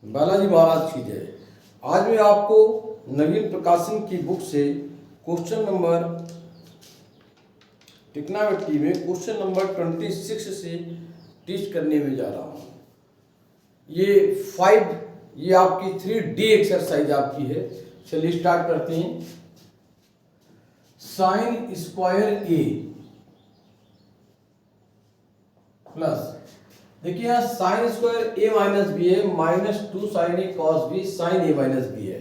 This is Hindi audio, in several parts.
बालाजी महाराज की जय। आज मैं आपको नवीन प्रकाशन की बुक से क्वेश्चन नंबर टिग्नोमेट्री में क्वेश्चन नंबर 26 से टीच करने में जा रहा हूँ। ये आपकी 3D एक्सरसाइज आपकी है। चलिए स्टार्ट करते हैं। साइन स्क्वायर ए प्लस, देखिए यहाँ sign square A minus B है, -2 sine A cos B sine A minus B है।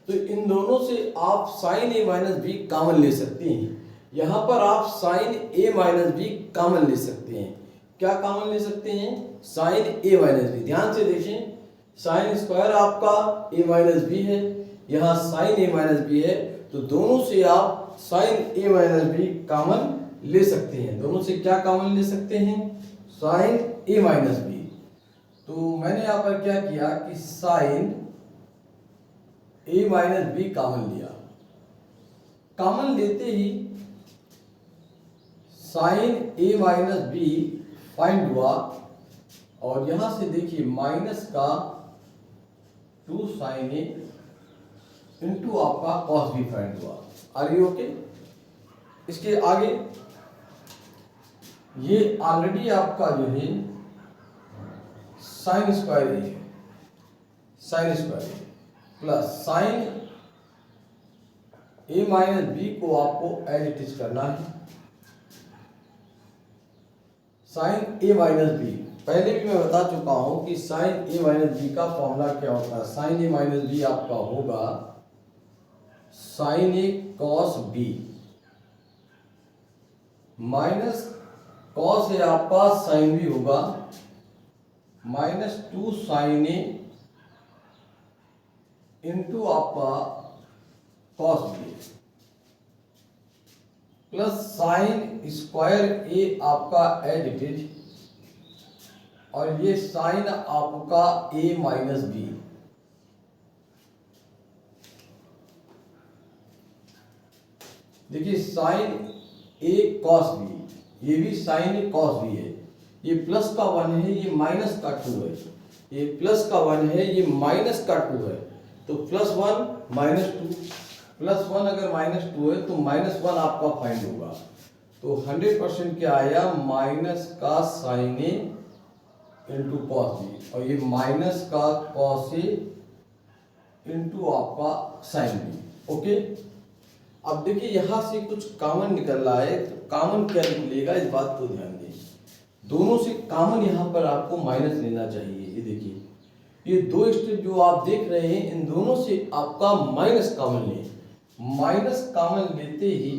तो इन दोनों से आप sign A minus B common ले सकते हैं। यहाँ पर आप sign A minus B common ले सकते हैं। क्या कॉमन ले सकते हैं? Sine A minus B. ध्यान से देखें, साइन स्क्वायर आपका ए माइनस बी है, यहाँ साइन ए माइनस बी है, तो दोनों से आप sign A minus B common ले सकते हैं। दोनों से क्या कॉमन ले सकते हैं? Sine A minus B. तो मैंने यहाँ पर क्या किया कि sine A minus B common लिया। कॉमन लेते ही sine A minus B find हुआ, और यहां से देखिए माइनस का 2 साइन ए इंटू आपका कॉस बी फाइंड हुआ। Are you okay? इसके आगे ये ऑलरेडी आपका जो है साइन स्क्वायर ए है, sign square A plus sign A minus B को आपको एज इट इज करना है। साइन ए माइनस बी पहले भी मैं बता चुका हूं कि साइन ए माइनस बी का फॉर्मूला क्या होता है। साइन ए माइनस बी आपका होगा sine A cos B minus cos है आपका साइन बी होगा -2 साइन ए इंटू आपका cos B plus sine square A आपका एज इट इज, और ये साइन आपका ए माइनस बी। देखिए साइन ए कॉस बी, ये भी साइन ए कॉस बी है। ये प्लस का 1 है, ये माइनस का 2 है। ये प्लस का 1 है, ये माइनस का 2 है। तो +1 -2 +1 अगर -2 है तो -1 आपका फाइंड होगा। तो 100% क्या आया? माइनस का sign A into cos B, और ये माइनस का कॉस ए इंटू आपका साइन बी। ओके, अब देखिए यहां से कुछ कॉमन निकल रहा है, तो कॉमन क्या निकलेगा इस बात को ध्यान दें। दोनों से कॉमन यहां पर आपको माइनस लेना चाहिए। ये देखिए, ये 2 स्टेप जो आप देख रहे हैं, इन दोनों से आपका माइनस कॉमन लें। माइनस कॉमन लेते ही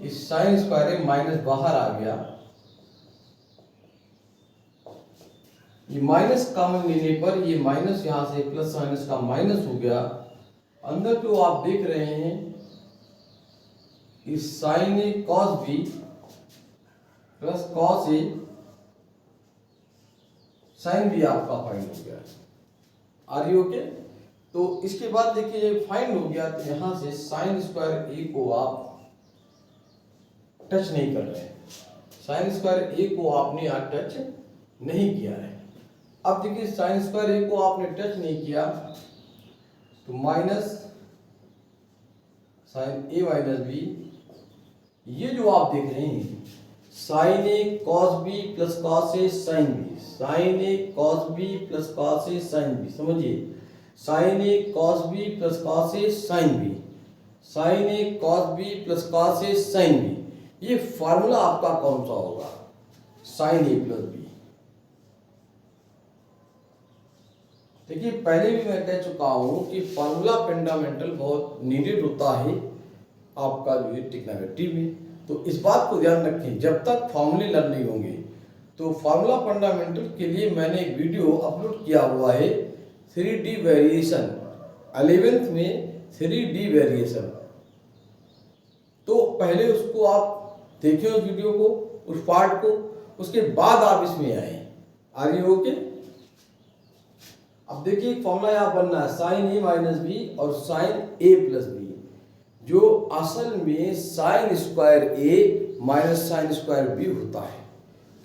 इस साइन स्क्वायर माइनस बाहर आ गया। ये माइनस कॉमन लेने पर ये माइनस यहां से प्लस माइनस का माइनस हो गया। अंदर जो आप देख रहे हैं इस sine A cos B plus cos A sine B आपका फाइंड हो गया। Are you okay? तो इसके बाद देखिए फाइंड हो गया, तो यहां से साइन स्क्वायर ए को आप टच नहीं कर रहे हैं। साइन स्क्वायर ए को आपने यहां टच नहीं किया है। अब देखिए साइन स्क्वायर ए को आपने टच नहीं किया, तो minus sign A minus B, ये जो आप देख रहे हैं sine A cos B plus cos A sine B, sine A cos B plus cos A sine B. समझिए, sign A cos B plus cos A sine B, sine A cos B plus cos A sine B. ये फार्मूला आपका कौन सा होगा? Sine A plus B. देखिए पहले भी मैं कह चुका हूं कि फार्मूला फंडामेंटल बहुत नीडेड होता है आपका जो है टिग्नोमेट्री में। तो इस बात को ध्यान रखें, जब तक फॉर्मूले लर्न नहीं होंगे। तो फार्मूला फंडामेंटल के लिए मैंने एक वीडियो अपलोड किया हुआ है, 3D वेरिएशन, 11th में 3D वेरिएशन। तो पहले उसको आप देखें, उस वीडियो को, उस पार्ट को, उसके बाद आप इसमें आए। Are you okay? अब देखिए फॉर्मूला यहाँ बनना है साइन ए माइनस बी और साइन ए प्लस बी, जो असल में sine square A minus sine square B होता है।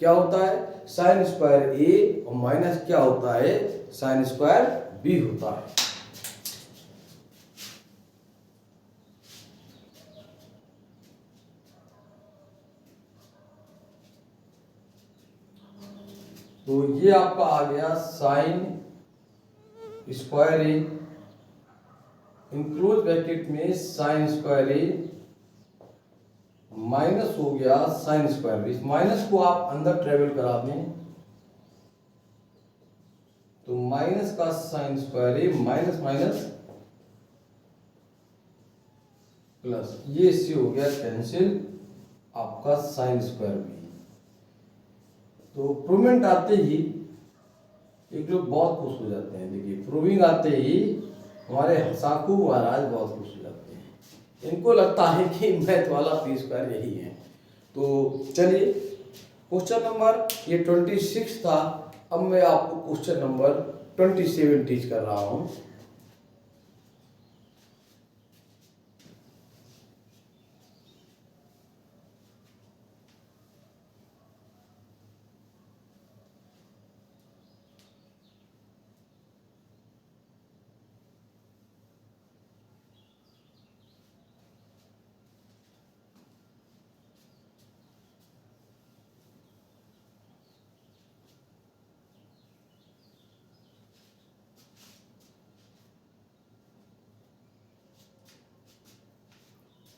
क्या होता है? साइन स्क्वायर ए और माइनस क्या होता है, साइन स्क्वायर बी होता है। तो ये आपका आ गया साइन स्क्वायर ए, इंक्लोज ब्रैकेट में साइन स्क्वायर ए माइनस हो गया साइन स्क्वायर बी। इस माइनस को आप अंदर ट्रेवल करा दें तो माइनस का sine square A minus minus plus, ये इससे हो गया कैंसिल आपका साइन स्क्वायर बी। तो प्रूवमेंट आते ही एक लोग बहुत खुश हो जाते हैं। देखिए प्रूविंग आते ही हमारे हसाकू महाराज बहुत खुश हो जाते हैं, इनको लगता है कि मैथ वाला पी स्क्वायर यही है। तो चलिए क्वेश्चन नंबर ये 26 था, अब मैं आपको क्वेश्चन नंबर 27 टीच कर रहा हूँ।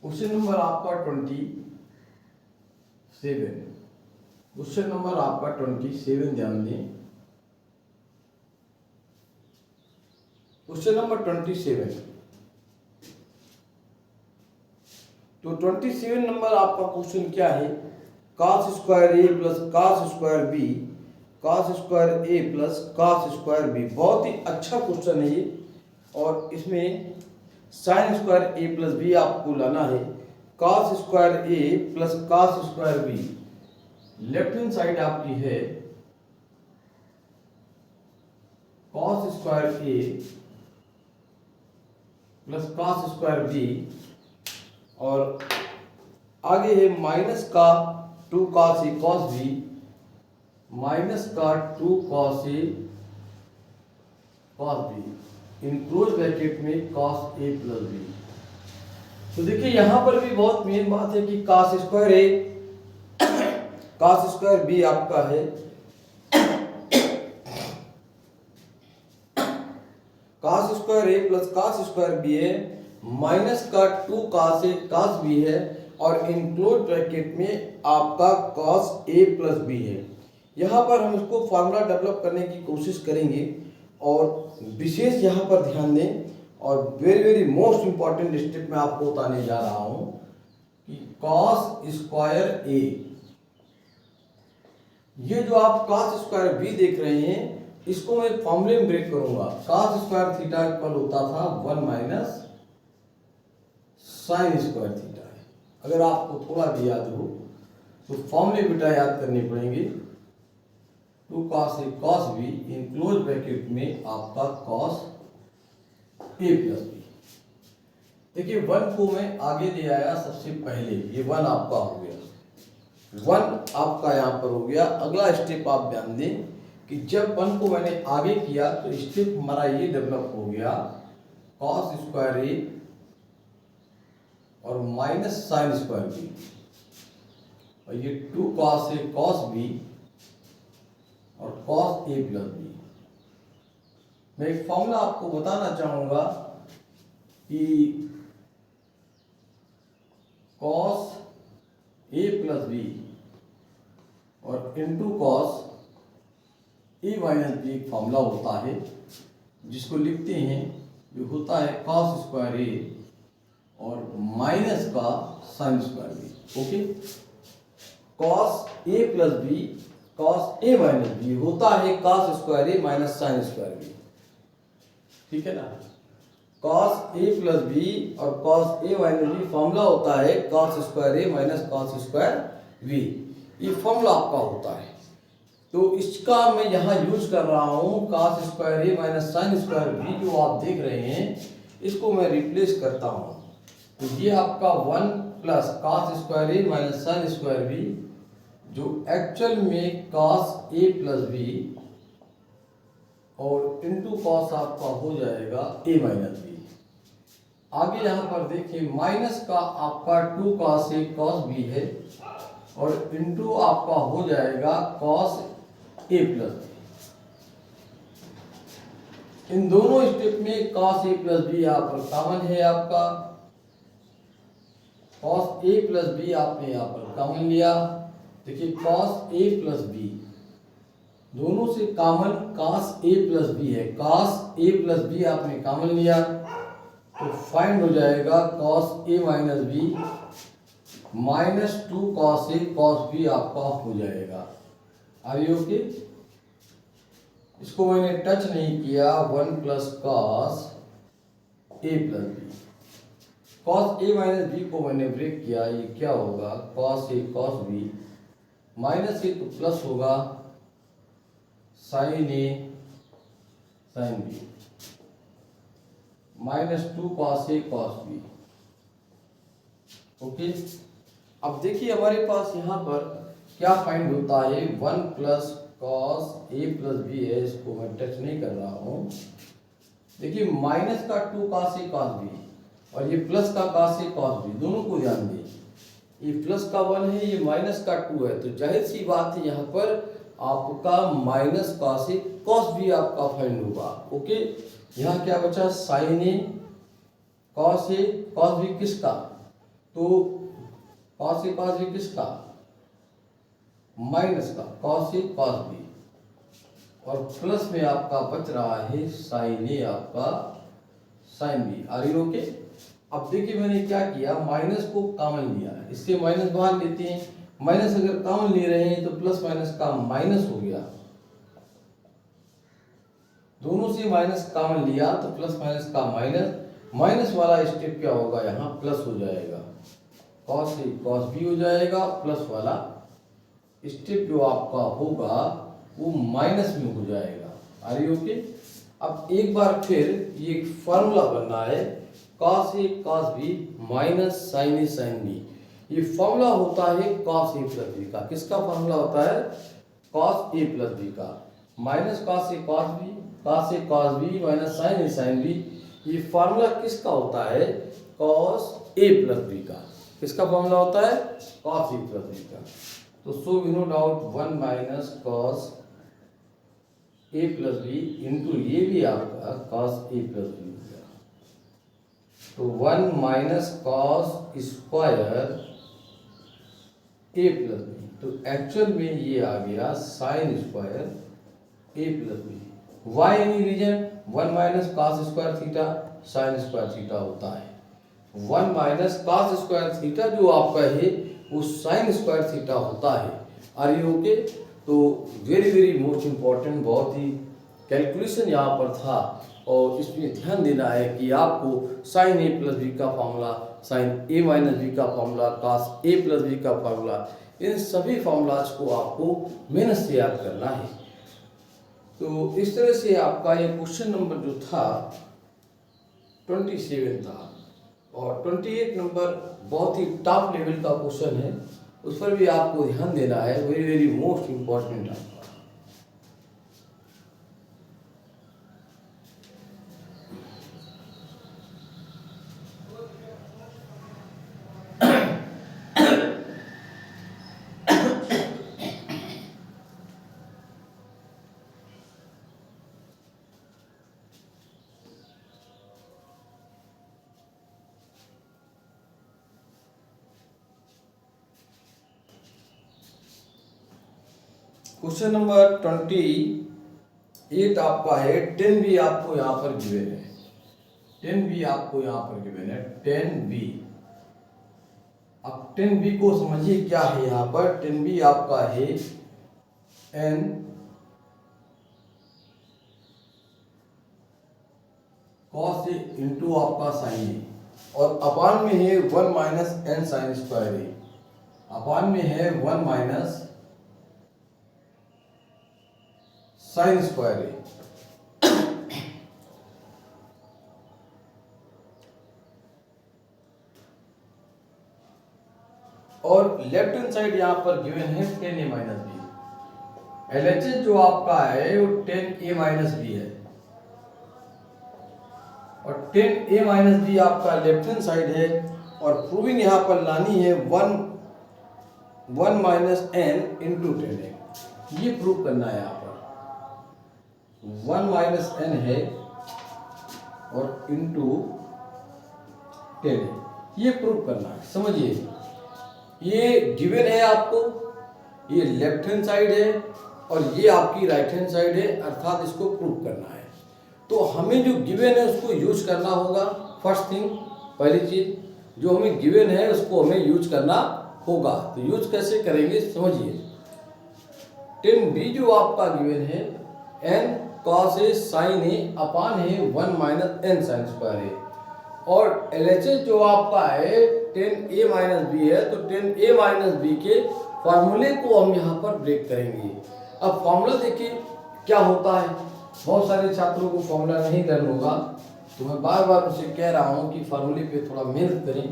क्वेश्चन नंबर आपका 27, क्वेश्चन नंबर आपका 27 ध्यान दें। क्वेश्चन नंबर 27, तो 27 नंबर आपका क्वेश्चन क्या है, cos square A plus cos square B, cos square A plus cos square B. बहुत ही अच्छा क्वेश्चन है ये, और इसमें sine square A plus B आपको लाना है, cos square A plus cos square B. Left hand side आपकी है cos square A plus cos square B, और आगे है माइनस का 2 cos A cos B, minus का 2 cos A cos B, enclose bracket में cos ए प्लस बी। तो देखिए यहां पर भी बहुत मेन बात है कि cos स्क्वायर ए cos स्क्वायर बी आपका है cos square A plus cos square B है, माइनस का 2 cos ए cos बी है, और इनक्लोज ब्रैकेट में आपका cos ए प्लस बी है। यहाँ पर हम इसको फार्मूला डेवलप करने की कोशिश करेंगे, और विशेष यहाँ पर ध्यान दें, और very very most important step में आपको बताने जा रहा हूं कि cos स्क्वायर ए, ये जो आप cos स्क्वायर बी देख रहे हैं इसको मैं फॉर्मूले में ब्रेक करूंगा। cos स्क्वायर थीटा इक्वल होता था 1 माइनस साइन स्क्वायर थीटा है। अगर आपको थोड़ा भी याद हो तो फॉर्मूले बेटा याद करने पड़ेंगे। 2 cos A cos B, enclose bracket में आपका cos ए प्लस बी। देखिए 1 को मैं आगे ले आया सबसे पहले, ये 1 आपका हो गया, 1 आपका यहाँ पर हो गया। अगला स्टेप आप ध्यान दें कि जब 1 को मैंने आगे किया तो स्टेप हमारा ये डेवलप हो गया cos स्क्वायर ए और माइनस साइन स्क्वायर बी, और ये 2 cos ए cos बी और cos ए प्लस बी। मैं एक फॉर्मूला आपको बताना चाहूंगा कि cos ए प्लस बी और into cos A minus B एक फॉर्मूला होता है जिसको लिखते हैं, जो होता है cos स्क्वायर ए और माइनस का sine square B. Okay, cos A plus B cos A minus B होता है cos square A minus sine square B. ठीक है ना, cos ए प्लस बी और cos A minus B formula होता है cos square A minus cos square B. ये फॉर्मूला आपका होता है, तो इसका मैं यहाँ यूज कर रहा हूँ cos square A minus sine square B. जो आप देख रहे हैं इसको मैं रिप्लेस करता हूँ, तो ये आपका 1 plus cos square A minus sine square B, जो एक्चुअल में cos a प्लस बी और इंटू कॉस आपका हो जाएगा a माइनस बी। आगे यहाँ पर देखिए माइनस का आपका 2 cos a cos b है और इंटू आपका हो जाएगा cos a प्लस बी। इन दोनों स्टेप में cos a प्लस बी यहाँ पर कॉमन है आपका, cos a प्लस बी आपने यहाँ पर कॉमन लिया। देखिए cos a प्लस बी दोनों से common cos a plus B है, cos a प्लस बी आपने कॉमन लिया तो फाइंड हो जाएगा cos a minus B minus 2 cos a cos b आपका हो जाएगा। Are you okay? इसको मैंने टच नहीं किया, 1 plus cos A plus B, cos A minus B को मैंने ब्रेक किया, ये क्या होगा cos A cos B minus A तो प्लस होगा sine A sine B minus 2 cos A cos B. Okay, अब देखिए हमारे पास यहाँ पर क्या फाइंड होता है, 1 plus cos A plus B है, इसको मैं टच नहीं कर रहा हूँ। देखिए माइनस का 2 कॉस ए कॉस बी और ये प्लस का कॉस ए कॉस बी, दोनों को ध्यान दें, ये प्लस का 1 है, ये माइनस का 2 है, तो जाहिर सी बात है यहाँ पर आपका minus cos A cos B आपका फाइंड होगा। ओके, यहाँ क्या बचा साइन ए कॉस बी किसका, तो कॉस ए कॉस बी किसका माइनस का कॉस ए कॉस बी और प्लस में आपका बच रहा है साइन ए आपका sine B. Are you okay? अब देखिए मैंने क्या किया, माइनस को कॉमन लिया, इससे माइनस बाहर लेते हैं, माइनस अगर कॉमन ले रहे हैं तो प्लस माइनस का माइनस हो गया, दोनों से माइनस कॉमन लिया तो प्लस माइनस का माइनस, माइनस वाला स्टेप क्या होगा यहाँ प्लस हो जाएगा, कॉस ए कॉस बी हो जाएगा, प्लस वाला स्टेप जो आपका होगा वो माइनस में हो जाएगा। Are you okay? अब एक बार फिर ये फॉर्मूला बनना है cos a cos b minus sin a sin b, ये फॉर्मूला होता है cos a प्लस b का। किसका फॉर्मूला होता है? cos a प्लस b का, minus cos a cos b minus sin a sin b, ये फॉर्मूला किसका होता है? cos a प्लस b का। किसका फॉर्मूला होता है? cos a प्लस b का। तो so we no doubt 1 minus cos a plus B into ये भी आपका cos a प्लस बी हो गया, तो 1 minus cos square a plus B, तो एक्चुअल में ये आ गया sine square a plus B. Why any reason? 1 minus cos square theta sine square theta होता है, 1 माइनस cos स्क्वायर थीटा जो आपका है वो साइन स्क्वायर थीटा होता है। Are you okay? तो वेरी वेरी मोस्ट इम्पॉर्टेंट, बहुत ही कैलकुलेशन यहाँ पर था और इसमें ध्यान देना है कि आपको साइन ए प्लस बी का formula, sign A minus B का formula, cos A plus B का फॉर्मूला, इन सभी फॉर्मूलाज को आपको मेहनत से याद करना है। तो इस तरह से आपका ये क्वेश्चन नंबर जो था 27 था और 28 नंबर बहुत ही टॉप लेवल का क्वेश्चन है, उस पर भी आपको ध्यान देना है, वेरी वेरी मोस्ट इम्पॉर्टेंट है। क्वेश्चन नंबर 28 आपका है, 10 भी आपको यहाँ पर गिवन है, 10 भी आपको यहाँ पर गिवन है, 10 बी। अब 10 बी को समझिए क्या है, यहाँ पर 10 बी आपका है n cos ए इंटू आपका साइन ए और अपान में है 1 माइनस n साइन स्क्वायर ए, अपान में है 1 माइनस साइन स्क्वायर ए। और लेफ्ट हैंड साइड यहाँ पर गिवन है 10a माइनस बी। LHS जो आपका है वो 10a माइनस बी है और 10a माइनस बी आपका लेफ्ट हैंड साइड है और प्रूविंग यहाँ पर लानी है 1 माइनस n इंटू 10a, ये प्रूव करना है। यहाँ पर 1 माइनस n है और इंटू 10a, ये प्रूव करना है। समझिए, ये गिवन है आपको, ये लेफ्ट हैंड साइड है और ये आपकी राइट हैंड साइड है, अर्थात इसको प्रूव करना है। तो हमें जो गिवन है उसको यूज करना होगा। फर्स्ट थिंग, पहली चीज जो हमें गिवन है उसको हमें यूज करना होगा। तो यूज कैसे करेंगे समझिए। 10b जो आपका गिवन है n cos a sin a अपान है 1 माइनस n sin स्क्वायर है और LHS जो आपका है 10a माइनस बी है, तो 10a माइनस बी के फॉर्मूले को हम यहाँ पर ब्रेक करेंगे। अब फॉर्मूला देखिए क्या होता है। बहुत सारे छात्रों को फॉर्मूला नहीं लर्न होगा, तो मैं बार बार उनसे कह रहा हूँ कि फॉर्मूले पे थोड़ा मेहनत करें।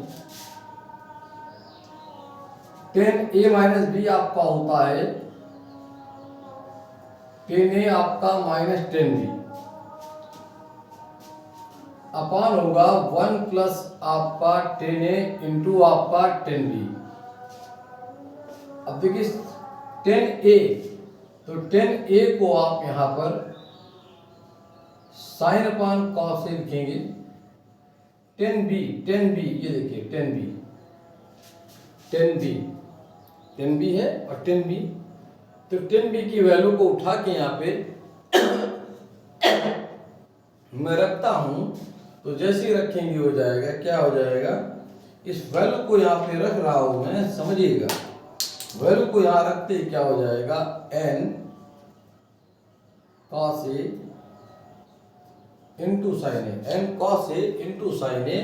10a माइनस बी आपका होता है 10a आपका माइनस 10b अपान होगा 1 प्लस आपका 10a इंटू आपका 10b। अब देखिए 10a, तो 10a को आप यहां पर साइन अपान कॉस से लिखेंगे। 10b ये देखिए 10b है और 10b, तो 10b की वैल्यू को उठा के यहाँ पे मैं रखता हूं, तो जैसे ही रखेंगे हो जाएगा, क्या हो जाएगा, इस वैल्यू को यहाँ पे रख रहा हूं मैं, समझिएगा। वैल्यू को यहाँ रखते ही क्या हो जाएगा, n cos a into sine A, n cos a into sine A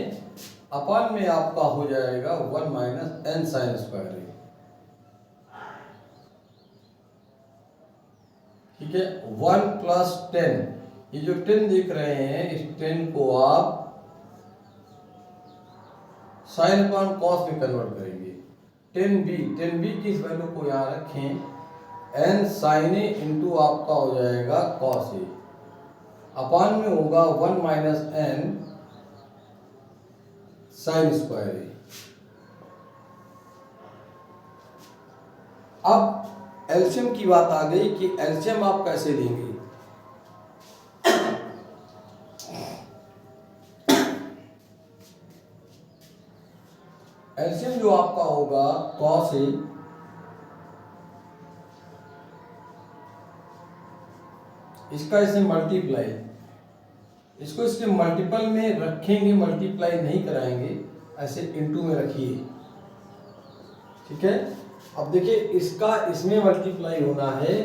upon में आपका हो जाएगा 1 minus n sine square A. ठीक है, 1 प्लस 10, ये जो 10 दिख रहे हैं इस 10 को आप साइन अपान कॉस में कन्वर्ट करेंगे। 10b की इस वैल्यू को यहाँ रखें, n साइन ए इंटू आपका हो जाएगा कॉस ए अपान में होगा 1 माइनस n साइन स्क्वायर ए। अब एलसीएम की बात आ गई कि एलसीएम आप कैसे लेंगे। एलसीएम जो आपका होगा कॉस ए इसका इसे मल्टीप्लाई, इसको इसके मल्टीपल में रखेंगे, मल्टीप्लाई नहीं कराएंगे, ऐसे इनटू में रखिए। ठीक है, अब देखिए इसका इसमें मल्टीप्लाई होना है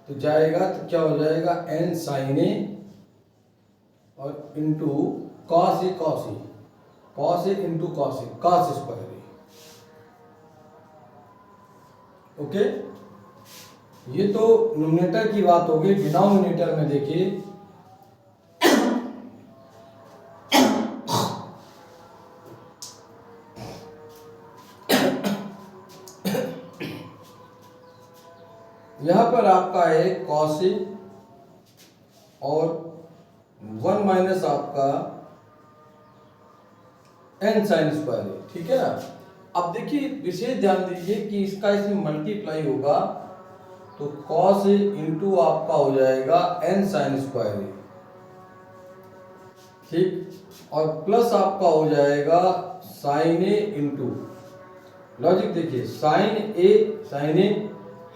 तो जाएगा, तो क्या हो जाएगा, n साइन ए और इंटू कॉस ए इंटू कॉस स्क्वायर ए। ओके, ये तो न्यूमरेटर की बात हो गई। डिनोमिनेटर में देखिए यहां पर आपका है कॉस ए और 1 माइनस आपका n साइन स्क्वायर है। ठीक है ना। अब देखिए विशेष ध्यान दीजिए कि इसका इसमें मल्टीप्लाई होगा तो cos ए इंटू आपका हो जाएगा n साइन स्क्वायर ए। ठीक, और प्लस आपका हो जाएगा साइन ए इंटू, लॉजिक देखिए, साइन ए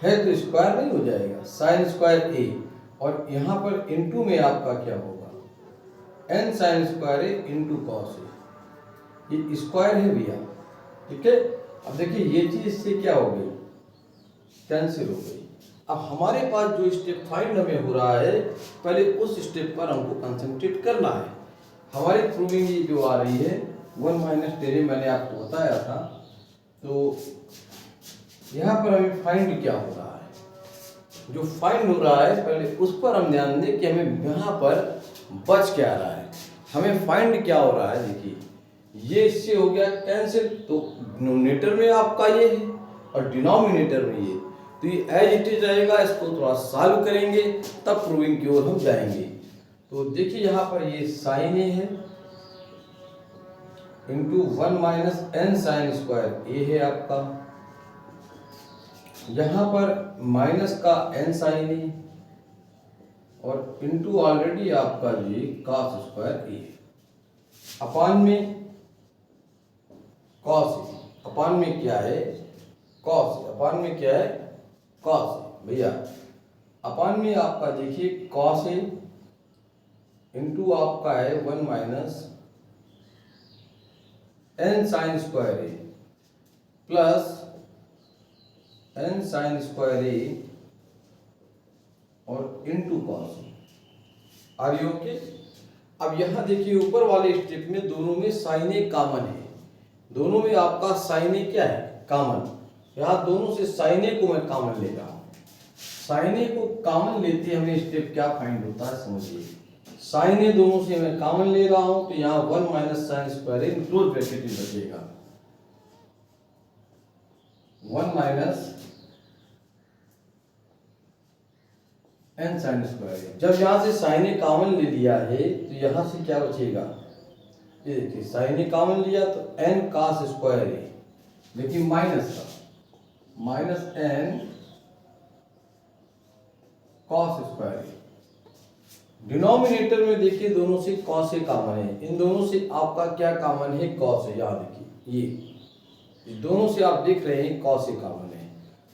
है तो स्क्वायर नहीं हो जाएगा, साइन स्क्वायर ए, और यहां पर इंटू में आपका क्या होगा, n साइन स्क्वायर ए इंटू कॉस ए, ये स्क्वायर है भैया। ठीक है, अब देखिए ये चीज इससे क्या हो गई, कैंसिल हो गई। अब हमारे पास जो स्टेप फाइंड हमें हो रहा है, पहले उस स्टेप पर हमको कंसंट्रेट करना है। हमारी प्रूविंग ये जो आ रही है 1 माइनस 10 मैंने आपको बताया था, तो यहाँ पर हमें फाइंड क्या हो रहा है, जो फाइंड हो रहा है पहले उस पर हम ध्यान दें कि हमें यहाँ पर बच क्या रहा है। हमें फाइंड क्या हो रहा है, देखिए ये इससे हो गया कैंसिल, तो न्यूमरेटर में आपका ये है और डिनोमिनेटर में ये, तो ये एज इट इज रहेगा। इसको थोड़ा सॉल्व करेंगे तब प्रूविंग की ओर हम जाएंगे। तो देखिए यहाँ पर ये साइन ए है into 1 minus N sine square A है आपका, यहाँ पर माइनस का एन साइन ए और इंटू ऑलरेडी आपका ये कॉस स्क्वायर ए अपान में कॉस ए, अपान में क्या है कॉस, अपान में क्या है कॉस भैया, अपान में आपका देखिए कॉस ए इंटू आपका है 1 minus N sine square A plus N sine square A और into cos. Are you okay? अब यहां देखिए ऊपर वाले स्टेप में दोनों में साइन ए कॉमन है, दोनों में आपका साइन ए क्या है कॉमन, यहाँ दोनों से साइन ए को मैं कॉमन ले रहा हूं। साइन ए को कॉमन लेते हमें स्टेप क्या फाइंड होता है समझिए, साइन ए दोनों से मैं कॉमन ले रहा हूं तो यहाँ 1 माइनस साइन स्क्वायर ए क्लोज ब्रैकेट में बचेगा 1 माइनस एन साइन स्क्वायर। जब यहां से साइन ए कॉमन ले लिया है तो यहां से क्या बचेगा, ये देखिए साइन ए कॉमन लिया तो एन कॉस स्क्वायर ए, लेकिन माइनस का माइनस एन कॉस स्क्वायर ए। डिनोमिनेटर में देखिए दोनों से कॉस ए कॉमन है, इन दोनों से आपका क्या कॉमन है कॉस है, याद देखिए ये दोनों से आप देख रहे हैं कॉस ए कॉमन है,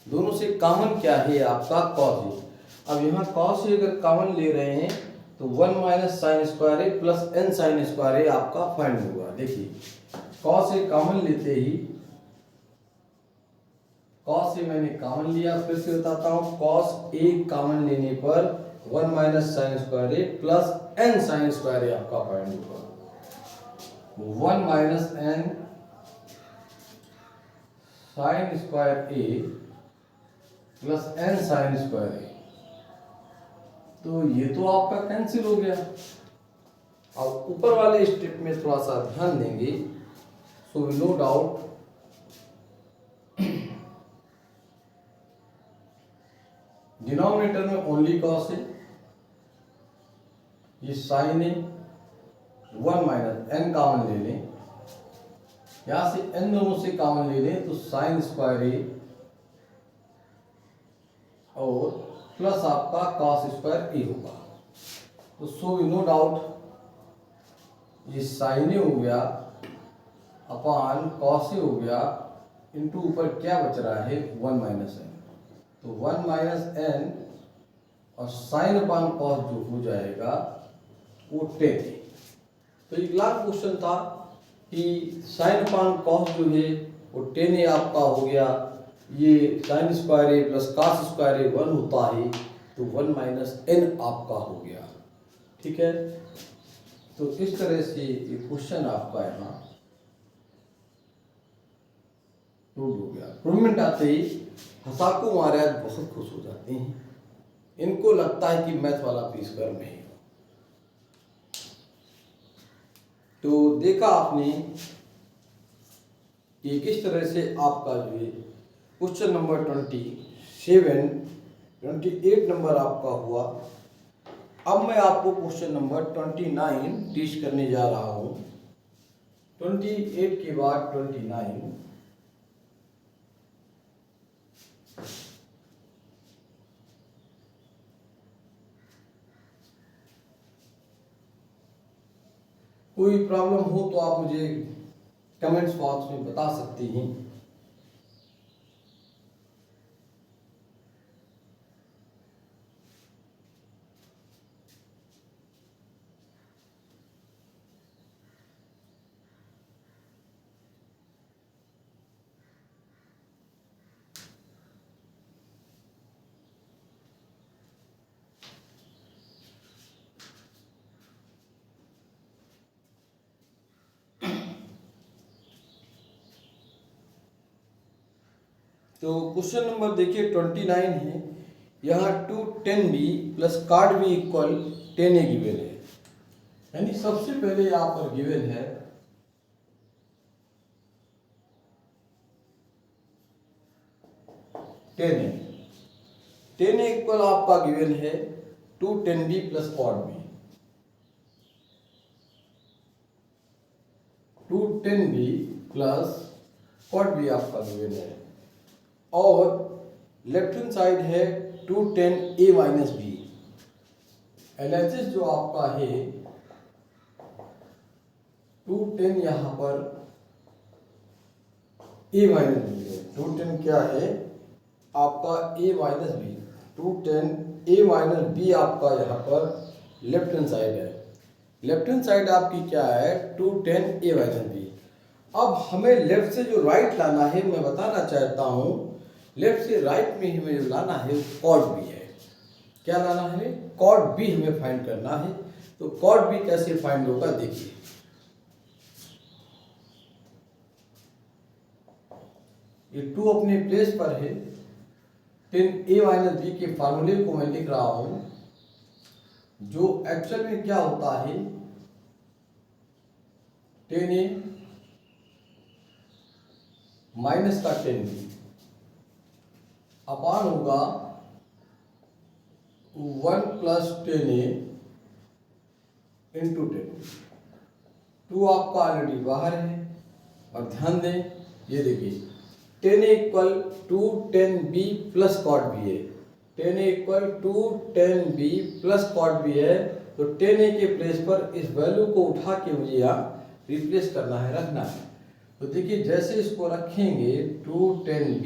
दोनों से कॉमन क्या है आपका कॉस ए। अब यहाँ कॉस ए अगर कॉमन ले रहे हैं तो 1 minus sine square A plus N sine square A आपका फाइंड होगा। देखिए कॉस ए कॉमन लेते ही, कॉस ए मैंने कॉमन लिया, फिर से बताता हूँ कॉस ए कॉमन लेने पर 1 minus sine square A plus N sine square A आपका फाइंड होगा। 1 minus N sine square A plus N sine square ए, तो ये तो आपका कैंसिल हो गया। अब ऊपर वाले स्टेप में थोड़ा सा ध्यान देंगे, सो नो डाउट डिनोमिनेटर में ओनली कॉस है, ये साइन है 1 माइनस एन कॉमन ले लें, यहां से एन दोनों से कॉमन ले लें तो साइन स्क्वायर ए और प्लस आपका कॉस स्क्वायर ए होगा। तो सो नो डाउट ये साइन ए हो गया अपान कॉस ए हो गया इंटू ऊपर क्या बच रहा है 1 माइनस एन, तो 1 माइनस एन और साइन अपान कॉस जो हो जाएगा वो 10 है। तो एक लास्ट क्वेश्चन था कि साइन अपान कॉस जो है वो 10 ए आपका हो गया, ये sign square A plus cos square ए 1 होता है तो 1 माइनस एन आपका हो गया। ठीक है, तो इस तरह से ये क्वेश्चन आपका यहाँ प्रूव हो गया। प्रूवमेंट आते ही हसाकू महाराज बहुत खुश हो जाते हैं, इनको लगता है कि मैथ वाला पीस कर नहीं। तो देखा आपने कि किस तरह से आपका जो है क्वेश्चन नंबर 28 नंबर आपका हुआ। अब मैं आपको क्वेश्चन नंबर 29 टीच करने जा रहा हूं। 28 के बाद 29 कोई प्रॉब्लम हो तो आप मुझे कमेंट्स बॉक्स में बता सकती हैं। तो क्वेश्चन नंबर देखिए 29 है, यहाँ 2 10b plus cot B equal 10a given है। यानी सबसे पहले यहाँ पर गिवन है 10a। 10a इक्वल आपका गिवन है 2 10b plus cot b। 2 10b plus cot b आपका गिवन है, और लेफ्ट हैंड साइड है 2 10a माइनस b। एलएचएस जो आपका है 2 10 यहाँ पर a माइनस बी है। 2 10 क्या है आपका a minus B. 2 10 a minus B आपका यहाँ पर लेफ्ट हैंड साइड है। लेफ्ट हैंड साइड आपकी क्या है 2 10 a माइनस बी। अब हमें लेफ्ट से जो राइट लाना है, मैं बताना चाहता हूँ लेफ्ट से राइट में हमें जो लाना है कॉट बी है। क्या लाना है? कॉट बी हमें फाइंड करना है। तो कॉट बी कैसे फाइंड होगा देखिए। ये 2 अपने प्लेस पर है। 10a माइनस बी के फार्मूले को मैं लिख रहा हूं, जो एक्चुअल में क्या होता है 10a माइनस का 10b अपान होगा 1 प्लस 10a इंटू 10। 2 आपका ऑलरेडी बाहर है, और ध्यान दें ये देखिए 10a equal 2 10b plus cot b है। 10a equal 2 10b plus cot b है। तो 10a के प्लेस पर इस वैल्यू को उठा के मुझे यहाँ रिप्लेस करना है, रखना है। तो देखिए जैसे इसको रखेंगे 2 10b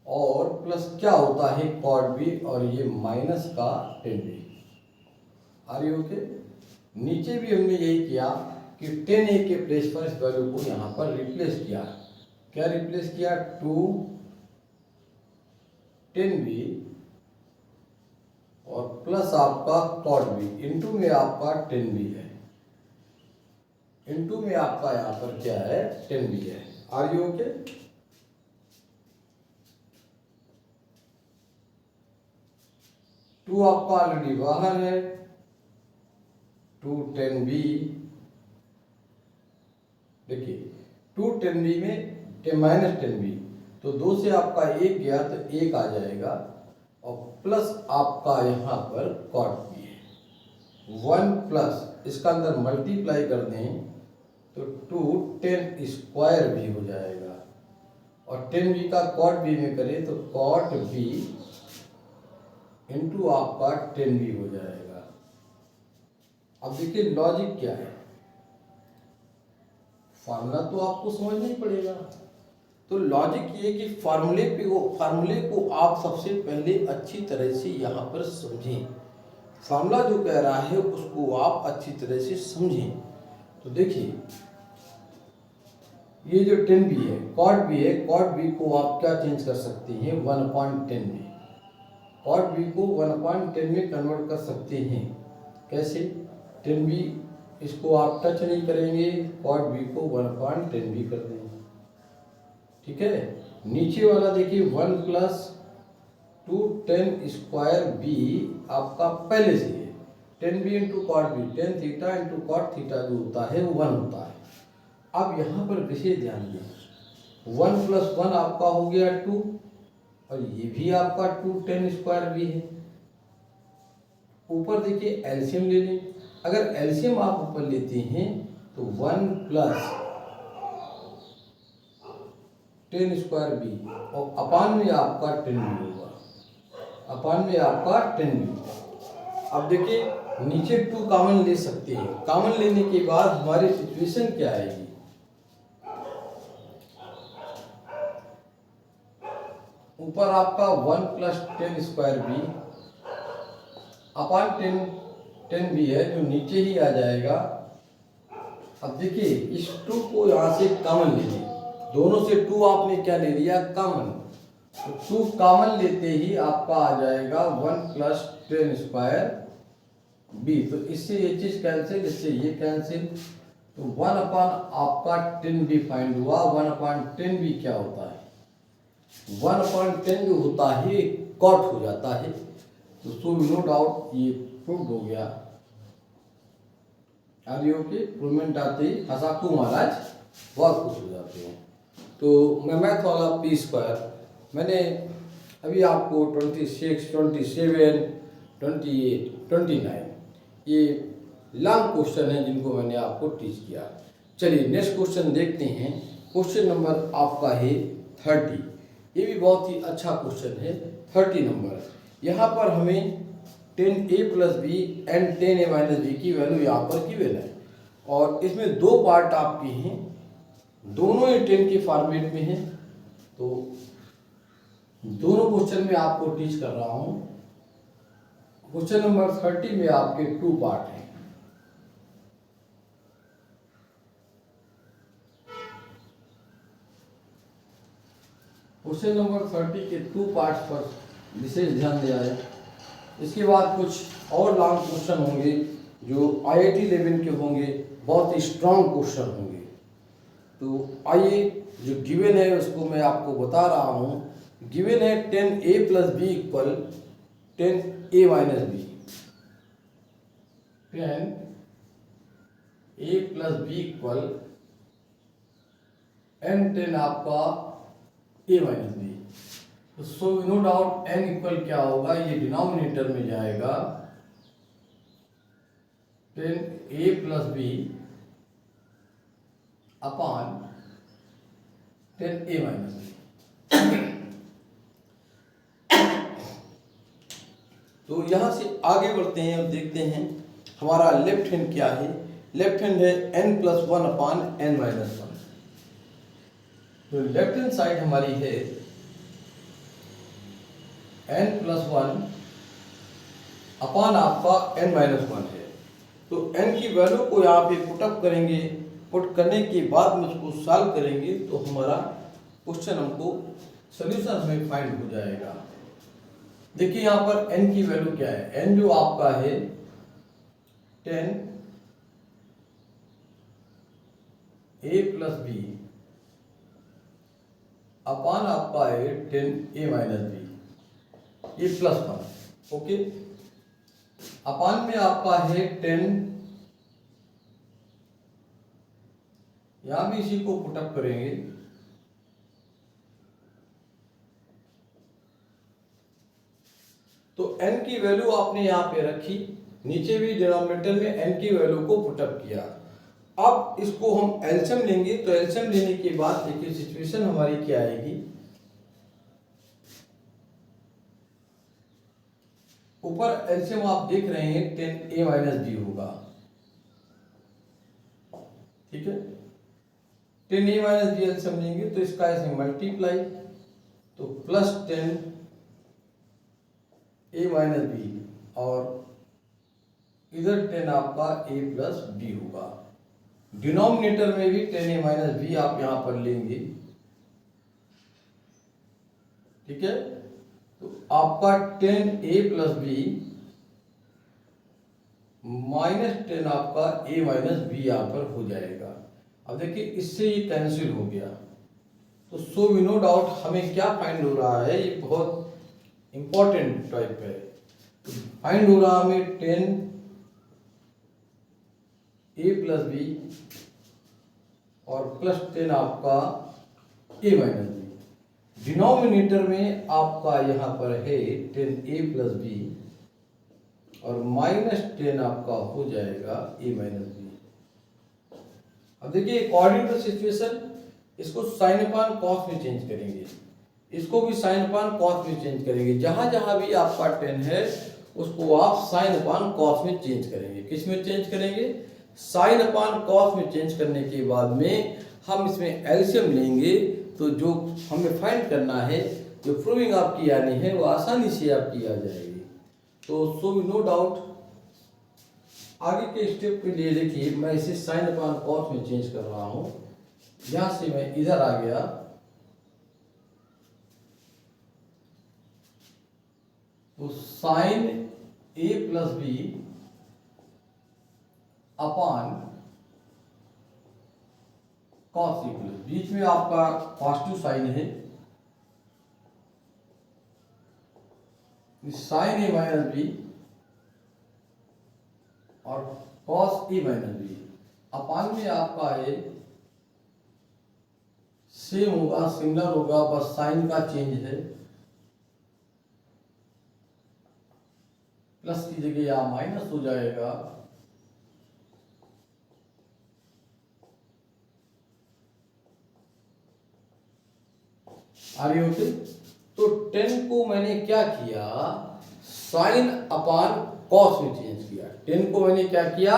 और प्लस क्या होता है कॉट b, और ये माइनस का 10b। Are you okay? नीचे भी हमने यही किया कि 10a के प्लेस पर इस वैल्यू को यहाँ पर रिप्लेस किया। क्या रिप्लेस किया? 2 10b और प्लस आपका कॉट b, इंटू में आपका 10b है। इंटू में आपका यहाँ पर क्या है 10b है। Are you okay? टू आपका ऑलरेडी बाहर है। 2 10b देखिए 2 10b में माइनस 10b, तो 2 से आपका 1 गया तो 1 आ जाएगा, और प्लस आपका यहाँ पर कॉट b है। 1 प्लस इसका अंदर मल्टीप्लाई कर दें तो 2 10 स्क्वायर भी हो जाएगा, और 10b का कॉट b में करें तो कॉट b इंटू आपका 10b हो जाएगा। अब देखिए लॉजिक क्या है, फार्मूला तो आपको समझना ही पड़ेगा। तो लॉजिक ये कि फार्मूले को आप सबसे पहले अच्छी तरह से यहाँ पर समझें। फार्मूला जो कह रहा है उसको आप अच्छी तरह से समझें। तो देखिए ये जो 10b है कॉट b है, कॉट b को आप क्या चेंज कर सकते हैं 1/10 में। कॉट b को 1/10 में कन्वर्ट कर सकते हैं। कैसे? 10b इसको आप टच नहीं करेंगे, कॉट b को 1/10b कर देंगे। ठीक है? नीचे वाला देखिए 1 प्लस 2 10 स्क्वायर b आपका पहले से है। 10b into cot b 10 theta into cot theta जो होता है वो 1 होता है। अब यहाँ पर विशेष ध्यान दें 1 प्लस 1 आपका हो गया 2, और ये भी आपका 2 10 स्क्वायर भी है। ऊपर देखिए एलसीएम ले लें। अगर एलसीएम आप ऊपर लेते हैं तो 1 प्लस 10 स्क्वायर बी, और अपान में आपका 10b होगा। अपान में आपका 10b। अब देखिए नीचे 2 कॉमन ले सकते हैं। कॉमन लेने के बाद हमारी सिचुएशन क्या आएगी? ऊपर आपका 1 प्लस 10 स्क्वायर बी अपान 10 बी है जो नीचे ही आ जाएगा। अब देखिए इस 2 को यहाँ से कॉमन ले लें। दोनों से 2 आपने क्या ले लिया? कॉमन। तो 2 कॉमन लेते ही आपका आ जाएगा 1 प्लस 10 स्क्वायर बी। तो इससे ये चीज़ कैंसिल, इससे ये कैंसिल। तो 1/, आपका 10b फाइंड हुआ। 1/10b क्या होता है? 1/10 जो होता है कॉट हो जाता है। तो सो नो डाउट ये प्रूव हो गया। Are you okay? प्रूवमेंट आते ही हसाकू महाराज बहुत खुश हो जाते हैं। तो मैं मैथ वाला पी स्क्वायर मैंने अभी आपको 26, 27, 28, 29 ये लॉन्ग क्वेश्चन है जिनको मैंने आपको टीच किया। चलिए नेक्स्ट क्वेश्चन देखते हैं। क्वेश्चन नंबर आपका है 30। ये भी बहुत ही अच्छा क्वेश्चन है। 30 नंबर, यहाँ पर हमें 10a + b and 10a - b की वैल्यू यहाँ पर गिवन है और इसमें दो पार्ट आपके हैं, दोनों ही 10 के फॉर्मेट में हैं। तो दोनों क्वेश्चन में आपको टीच कर रहा हूँ। क्वेश्चन नंबर 30 में आपके 2 पार्ट हैं। क्वेश्चन नंबर 30 के 2 पार्ट्स पर विशेष ध्यान दिया है। इसके बाद कुछ और लॉन्ग क्वेश्चन होंगे जो IIT लेवल के होंगे, बहुत ही स्ट्रॉन्ग क्वेश्चन होंगे। तो आइए जो गिवन है उसको मैं आपको बता रहा हूँ। गिवन है 10a + b = 10a - b। 10a + b = n 10 आपका a - b। तो so no doubt n equal क्या होगा, ये डिनोमिनेटर में जाएगा 10a + b upon 10a - b। तो यहां से आगे बढ़ते हैं और देखते हैं हमारा लेफ्ट हैंड क्या है। लेफ्ट हैंड है n + 1 अपॉन n - 1। तो लेफ्ट हैंड साइड हमारी है n + 1 अपॉन आपका n - 1 है। तो n की वैल्यू को यहाँ पे पुटअप करेंगे। पुट करने के बाद में उसको सॉल्व करेंगे तो हमारा क्वेश्चन हमको सोल्यूशन हमें फाइंड हो जाएगा। देखिए यहाँ पर n की वैल्यू क्या है। n जो आपका है 10a + b अपॉन आपका है 10a - b, ये +1। ओके, अपॉन में आपका है 10, यहां भी इसी को पुटअप करेंगे। तो n की वैल्यू आपने यहाँ पे रखी, नीचे भी डिनोमिनेटर में n की वैल्यू को पुटअप किया। अब इसको हम एलसीएम लेंगे। तो एलसीएम लेने के बाद देखिए सिचुएशन हमारी क्या आएगी। ऊपर एलसीएम आप देख रहे हैं 10a - b होगा, ठीक है। 10a - b एलसीएम लेंगे तो इसका ऐसे मल्टीप्लाई, तो +10a - b और इधर 10 आपका a + b होगा। डिनोमिनेटर में भी 10a - b आप यहां पर लेंगे, ठीक है। तो आपका 10a + b -10 आपका a - b यहां पर हो जाएगा। अब देखिए इससे ये कैंसिल हो गया। तो सो वी नो डाउट हमें क्या फाइंड हो रहा है, ये बहुत इंपॉर्टेंट टाइप है। फाइंड हो रहा हमें 10a + b और +10 आपका a - b। डिनोमिनेटर में आपका यहाँ पर है 10a + b और -10 आपका हो जाएगा a - b। अब देखिए अकॉर्डिंग टू सिचुएशन इसको साइन अपॉन कॉस में चेंज करेंगे, इसको भी साइन अपॉन कॉस में चेंज करेंगे। जहां जहां भी आपका 10 है उसको आप साइन अपॉन कॉस में चेंज करेंगे। किस में चेंज करेंगे? साइन अपॉन कॉस में चेंज करने के बाद में हम इसमें एलसीएम लेंगे। तो जो हमें फाइंड करना है, जो प्रूविंग आपकी आनी है वो आसानी से आपकी आ जाएगी। तो सो नो डाउट आगे के स्टेप के लिए देखिए मैं इसे साइन अपॉन कॉस में चेंज कर रहा हूं। यहां से मैं इधर आ गया, तो sine a + b upon cos a + बीच में आपका पॉजिटिव साइन है, साइन a - b और कॉस a - b अपॉन में आपका है सेम होगा, सिमिलर होगा, बस साइन का चेंज है। प्लस की जगह यहाँ माइनस हो जाएगा। Are you okay? तो 10 को मैंने क्या किया, साइन अपान कॉस में चेंज किया। 10 को मैंने क्या किया,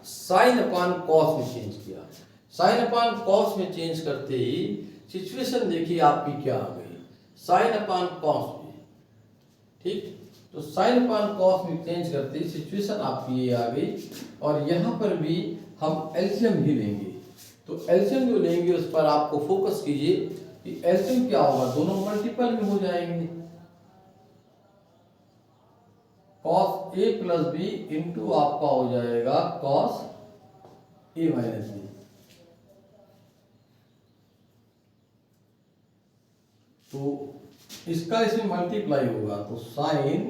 साइन अपान कॉस में चेंज किया। साइन अपान कॉस में चेंज करते ही सिचुएशन देखिए आपकी क्या आ गई, साइन अपान कॉस में। ठीक, तो साइन अपान कॉस में चेंज करते ही सिचुएशन आपकी ये आ गई। और यहाँ पर भी हम एलसीएम ही लेंगे। तो एलसीएम जो लेंगे उस पर आपको फोकस कीजिए कि एलसीएम क्या होगा, दोनों मल्टीपल में हो जाएंगे। Cos A plus B into आपका हो जाएगा कॉस ए माइनस बी। तो इसका इसमें मल्टीप्लाई होगा, तो sign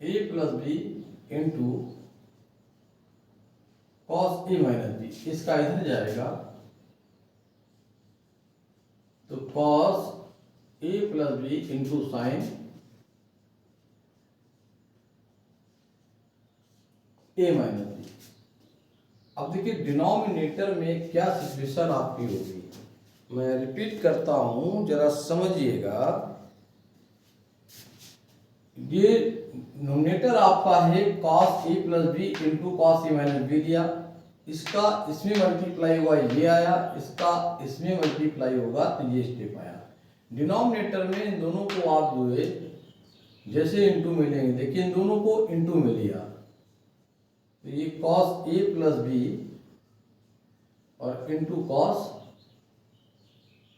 A plus B into cos A minus B, इसका इधर जाएगा तो cos A plus B into sine A minus B. अब देखिए डिनोमिनेटर में क्या सिचुएशन आपकी होगी, मैं रिपीट करता हूं, जरा समझिएगा। ये नोमिनेटर आपका है cos A plus B into cos A minus B दिया, इसका इसमें मल्टीप्लाई हुआ ये आया, इसका इसमें मल्टीप्लाई होगा तो ये स्टेप आया। डिनोमिनेटर में इन दोनों को आप जो है जैसे इंटू में लेंगे, देखिए इन दोनों को इंटू में लिया तो ये कॉस ए प्लस बी और इंटू कॉस,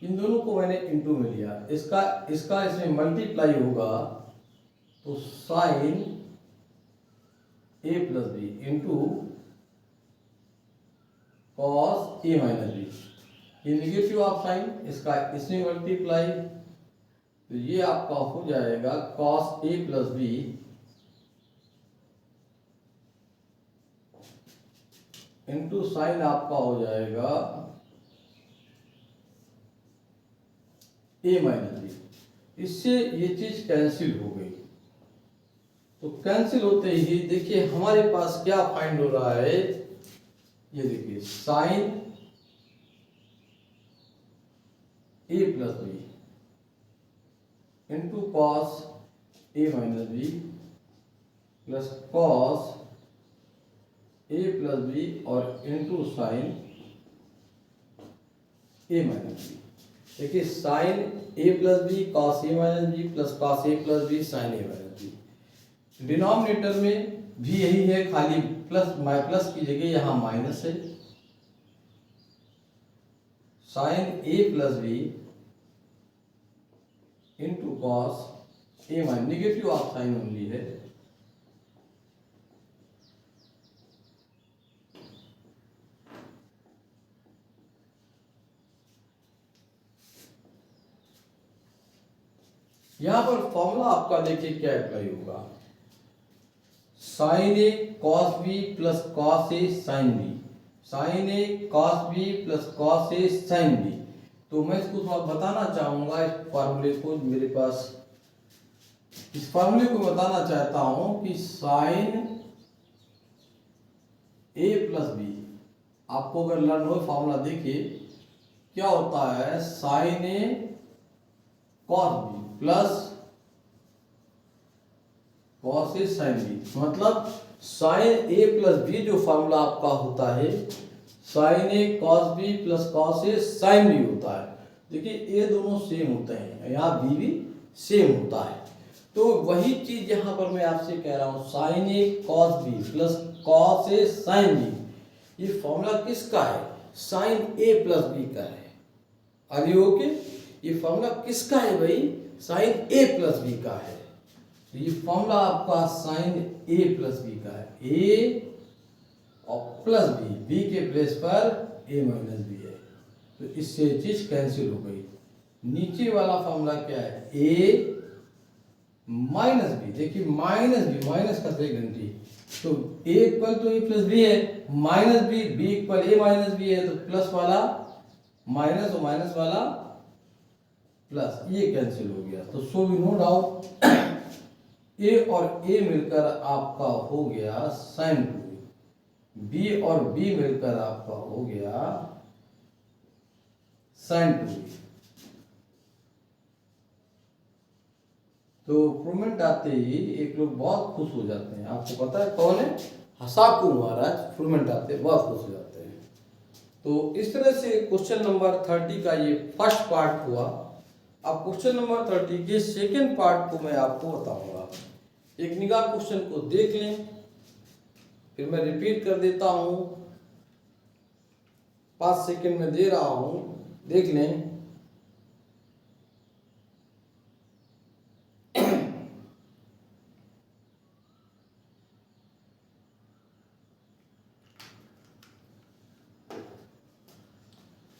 इन दोनों को मैंने इंटू में लिया, इसका इसमें मल्टीप्लाई होगा तो sign A plus B into cos A minus B. ये निगेटिव ऑफ साइन, इसका इसमें मल्टीप्लाई तो ये आपका हो जाएगा cos A plus B into sine आपका हो जाएगा ए माइनस बी। इससे ये चीज कैंसिल हो गई। तो कैंसिल होते ही देखिए हमारे पास क्या फाइंड हो रहा है, ये देखिए sine A plus B into cos A minus B plus cos A plus B और into sine A minus B. देखिए sine A plus B cos A minus B plus cos A plus B sine A minus B. Denominator में भी यही है, खाली प्लस की जगह यहां माइनस है। Sine A plus B into cos A minus, negative of sine only है। यहां पर फॉर्मूला आपका देखिए क्या अप्लाई होगा, sine A cos B plus cos A sine B, sine A cos B plus cos A sine B. तो मैं इसको थोड़ा बताना चाहूंगा, इस फार्मूले को मेरे पास, इस फार्मूले को बताना चाहता हूं कि साइन ए प्लस बी, आपको अगर लर्न हो फार्मूला देखिए क्या होता है, sine A cos B plus cos A sine B, मतलब साइन ए प्लस बी जो फार्मूला आपका होता है sine A cos B plus cos A sine B होता है। देखिए ये दोनों सेम होते हैं, यहाँ बी भी सेम होता है। तो वही चीज यहाँ पर मैं आपसे कह रहा हूँ, sine A cos B plus cos A sine B, ये फॉर्मूला किसका है, साइन ए प्लस बी का है। Are you okay? ये फॉर्मूला किसका है भाई, साइन ए प्लस बी का है। तो ये फॉर्मूला आपका साइन ए प्लस बी का है, ए और प्लस बी, बी के प्लेस पर ए माइनस बी है। तो इससे चीज कैंसिल हो गई। नीचे वाला फॉर्मूला क्या है, ए माइनस बी, देखिए माइनस बी, माइनस का सही घंटी, तो A equal to A plus B है, minus B, B equal A minus B है, तो प्लस वाला माइनस और माइनस वाला प्लस, ये कैंसिल हो गया। तो सो वी नो डाउट ए और ए मिलकर आपका हो गया साइन 2, बी और बी मिलकर आपका हो गया साइन 2। तो प्रूवमेंट आते ही एक लोग बहुत खुश हो जाते हैं। आपको पता है कौन है? हसाकू महाराज प्रूवमेंट आते हैं बहुत खुश हो जाते हैं। तो इस तरह से क्वेश्चन नंबर 30 का ये फर्स्ट पार्ट हुआ। अब क्वेश्चन नंबर 30 के सेकेंड पार्ट को मैं आपको बताऊंगा। एक निगाह क्वेश्चन को देख लें, फिर मैं रिपीट कर देता हूं, 5 सेकेंड में दे रहा हूं, देख लें।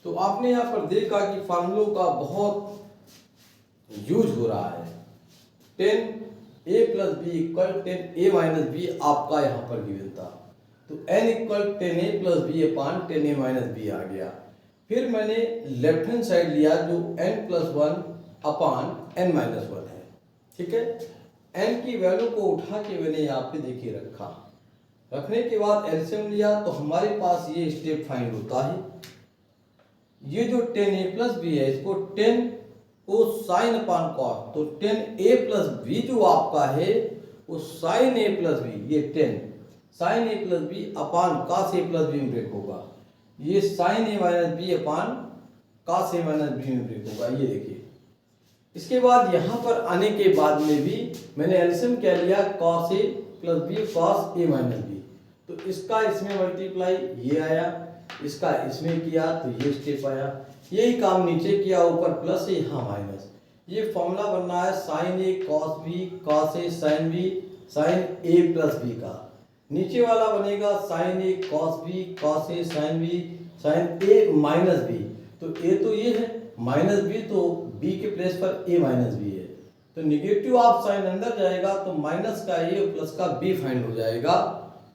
तो आपने यहां पर देखा कि फार्मूलों का बहुत यूज हो रहा है। 10a plus B equal 10a minus B आपका यहाँ पर गिवन था। तो n equal 10a plus B upon 10a minus B आ गया। फिर मैंने लेफ्ट हैंड साइड लिया जो n plus 1 upon n minus 1 है। ठीक है, n की वैल्यू को उठा के मैंने यहाँ पे देखिए रखा। रखने के बाद एलसीएम लिया तो हमारे पास ये स्टेप फाइंड होता है। ये जो 10a प्लस बी है इसको 10 को साइन अपान कॉस, तो 10a प्लस बी जो आपका है वो साइन a प्लस बी, ये 10 sine a plus B upon cos a plus B में ब्रेक होगा। ये sine a minus B upon cos a minus B में ब्रेक होगा। ये देखिए, इसके बाद यहाँ पर आने के बाद में भी मैंने एलसीएम क्या लिया, cos a plus B cos a minus B. तो इसका इसमें मल्टीप्लाई ये आया, इसका इसमें किया तो ये स्टेप आया। यही काम नीचे किया, ऊपर प्लस है यहाँ माइनस। ये फॉर्मूला बनना है sine A cos B cos A sine B sine A plus B का। नीचे वाला बनेगा sign A cos B cos A sine B sine A minus B. तो ए तो ये है, माइनस बी तो बी के प्लेस पर ए माइनस बी है। तो निगेटिव ऑफ साइन अंदर जाएगा तो माइनस का ए प्लस का बी फाइंड हो जाएगा।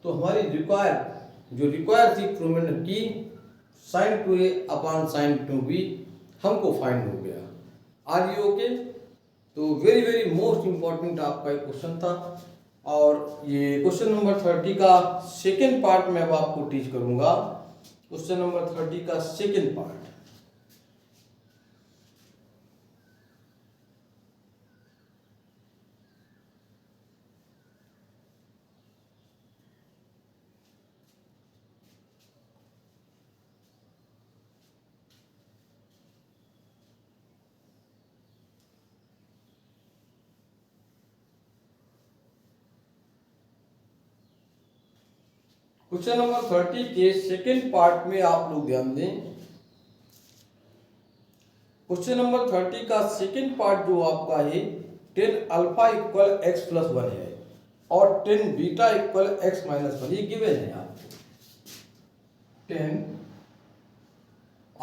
तो हमारी रिक्वायर थी प्रूवमेंट की साइन 2a अपान साइन 2b हमको फाइंड हो गया। Are you okay? तो वेरी वेरी मोस्ट इंपॉर्टेंट आपका एक क्वेश्चन था। और ये क्वेश्चन नंबर 30 का सेकेंड पार्ट में अब आपको टीच करूंगा। क्वेश्चन नंबर 30 का सेकेंड पार्ट। क्वेश्चन नंबर 30 के सेकेंड पार्ट में आप लोग ध्यान दें। क्वेश्चन नंबर 30 का सेकेंड पार्ट जो आपका है 10 अल्फा इक्वल x प्लस 1 है और 10 बीटा इक्वल x माइनस 1, ये गिवन है आपको। 10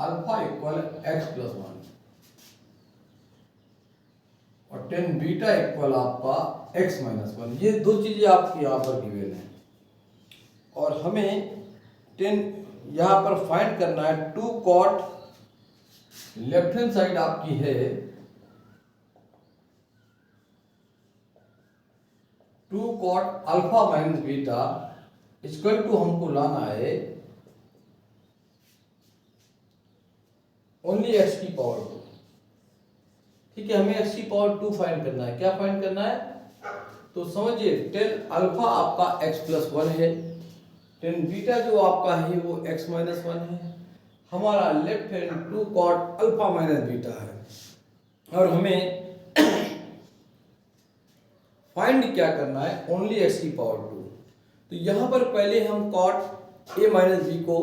अल्फा इक्वल x प्लस 1 और 10 बीटा इक्वल आपका x माइनस 1, ये दो चीजें आपकी यहाँ पर गिवन है। और हमें 10 यहाँ पर फाइंड करना है 2 कॉट, लेफ्ट हैंड साइड आपकी है 2 cot alpha minus beta equal to हमको लाना है ओनली x की पावर 2। ठीक है, हमें x की पावर 2 फाइंड करना है। क्या फाइंड करना है? तो समझिए 10 अल्फा आपका x प्लस 1 है, 10 बीटा जो आपका है वो x माइनस 1 है। हमारा left hand 2 cot alpha minus beta है और हमें फाइंड क्या करना है? ओनली x की पावर 2। तो यहां पर पहले हम कॉट a माइनस बी को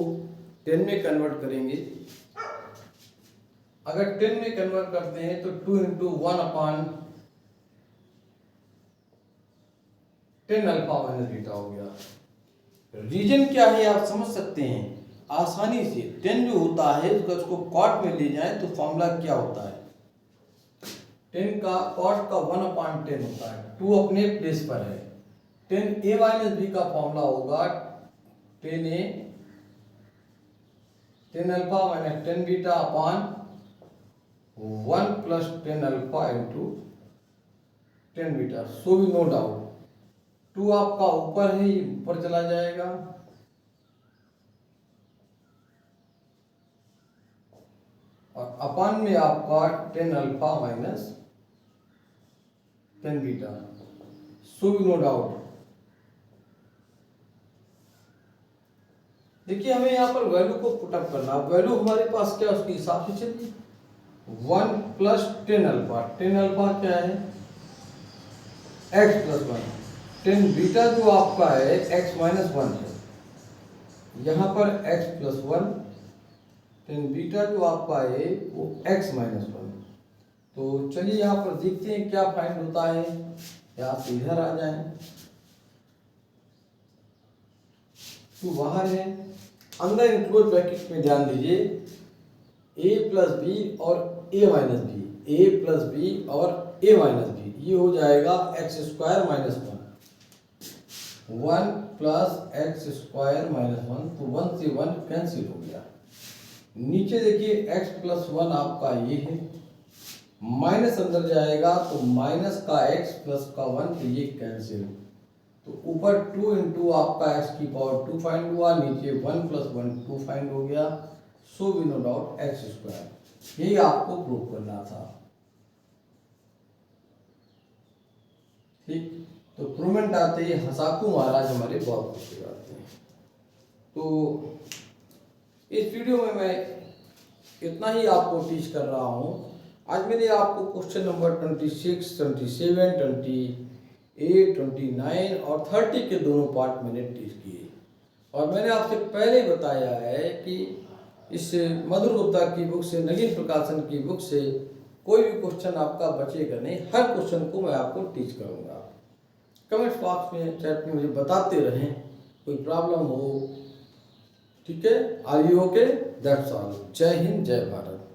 10 में कन्वर्ट करेंगे। अगर 10 में कन्वर्ट करते हैं तो 2 इंटू 1 अपान 10 अल्फा माइनस बीटा हो गया। रीजन क्या है आप समझ सकते हैं आसानी से। 10 जो होता है उसको कॉट में ले जाएं तो फॉर्मूला क्या होता है? 10 का कॉट का 1 अपान 10 होता है, 2 अपने प्लेस पर है। 10 a माइनस बी का फॉर्मूला होगा 10a 10 alpha minus 10 beta upon 1 plus 10 alpha into 10 beta. सो भी नो डाउट 2 आपका ऊपर है, ये ऊपर चला जाएगा, और अपान में आपका 10 अल्फा माइनस 10 बीटा। सो भी नो डाउट। देखिए हमें यहाँ पर वैल्यू को पुटअप करना, वैल्यू हमारे पास क्या है उसके हिसाब से चलिए। 1 प्लस 10 अल्फा, 10 अल्फा क्या है x प्लस 1, 10 बीटा जो आपका है x माइनस 1 है, यहाँ पर x प्लस 1, 10 बीटा जो आपका है वो x माइनस 1। तो चलिए यहाँ पर देखते हैं क्या फाइंड होता है। यहाँ से इधर आ जाए, तो बाहर है, अंदर इंक्लोज ब्रैकेट में ध्यान दीजिए a प्लस बी और a minus B, a plus B और a माइनस बी, ये हो जाएगा X square minus 1 plus X square minus 1, तो 1 से 1 कैंसिल हो गया। नीचे देखिए x प्लस 1 आपका ये है, माइनस अंदर जाएगा तो माइनस का x प्लस का 1, तो ये कैंसिल। तो ऊपर 2 इंटू आपका x की पावर 2 फाइंड हुआ, नीचे 1 प्लस 1 2 फाइंड हो गया। So we no doubt X square, यही आपको प्रूव करना था। ठीक, तो प्रूवमेंट आते ही हसाकू महाराज हमारे बहुत खुश हो जाते हैं। तो इस वीडियो में मैं इतना ही आपको टीच कर रहा हूँ। आज मैंने आपको क्वेश्चन नंबर 26, 27, 28, 29 और 30 के दोनों पार्ट मैंने टीच किए, और मैंने आपसे पहले बताया है कि इस मधुर गुप्ता की बुक से, नगीन प्रकाशन की बुक से कोई भी क्वेश्चन आपका बचेगा नहीं, हर क्वेश्चन को मैं आपको टीच करूँगा। कमेंट बॉक्स में, चैट में मुझे बताते रहें कोई प्रॉब्लम हो। ठीक है, are you okay? That's all. जय हिंद, जय भारत।